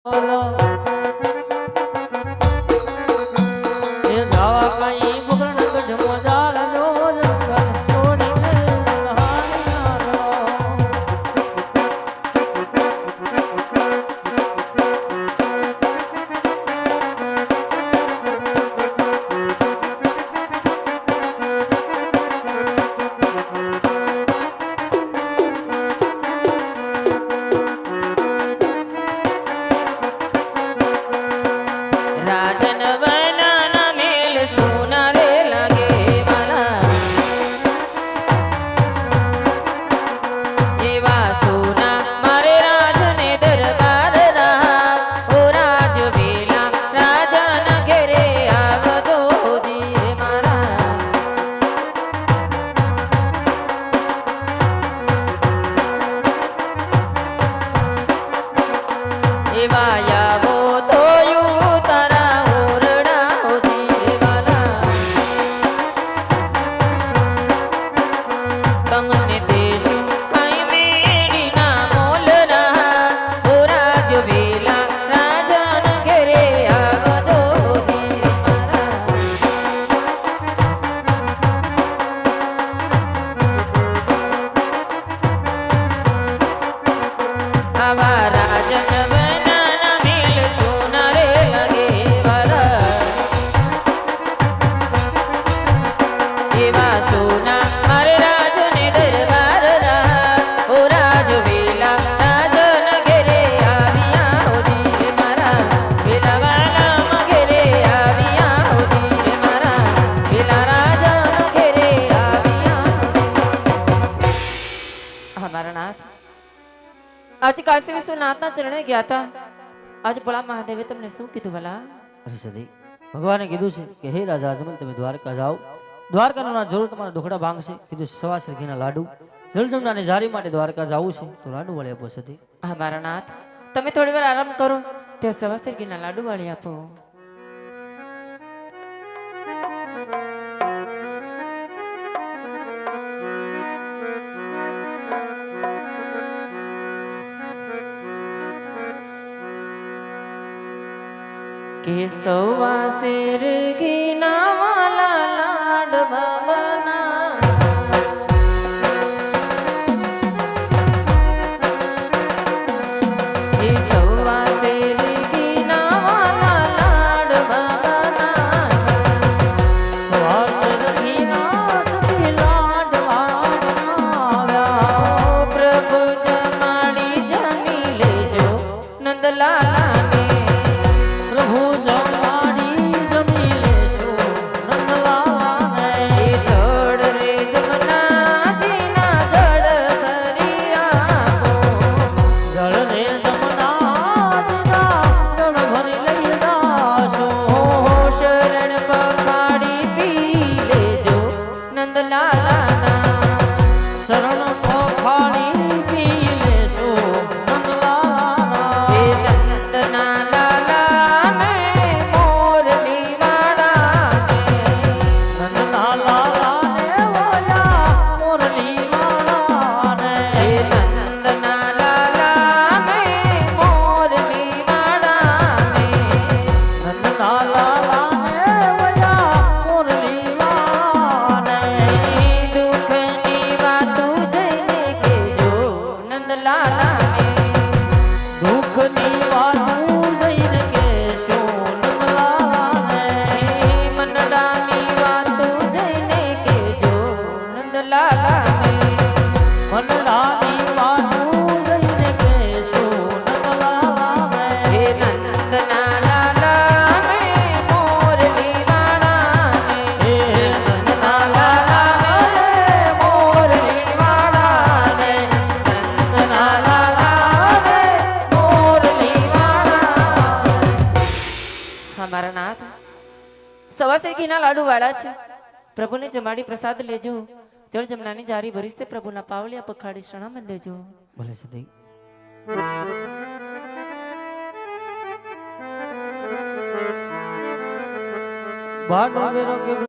आज काशी विश्वनाथना चरणे ગયા હતા आज ભોળા મહાદેવે તમને શું કીધું ભલા? અરે સદી ભગવાને કીધું છે કે હે રાજા અજમલ તમે દ્વારકા જાઓ, દ્વારકાનો જરૂર તમારા દુખડા ભાંગશે. કીધું સવા સરખીના લાડુ જળજમનાની જારી માટે દ્વારકા જાવું છે તો લાડુ વાળી આપો સદી. હા મારા નાથ, તમે થોડી વાર આરામ કરો, તે સવા સરખીના લાડુ વાળી આપો. કે સવા સરગીના વાલા લાડવા બના કે સવા સરગીના વાલા લાડવા બના સવા સરખીના સદી લાડવા બનાવ્યા. પ્રભુ જમાડી જમી લેજો નંદલાલા સવા સરખીના લાડુ વાળા છે. પ્રભુને જમાડી પ્રસાદ લેજો. જળ જમનાની જારી ભરીશ તે પ્રભુના પાવલિયા પખાડી શરણામત લેજો. ભલે સદી. બાડો વેરો કે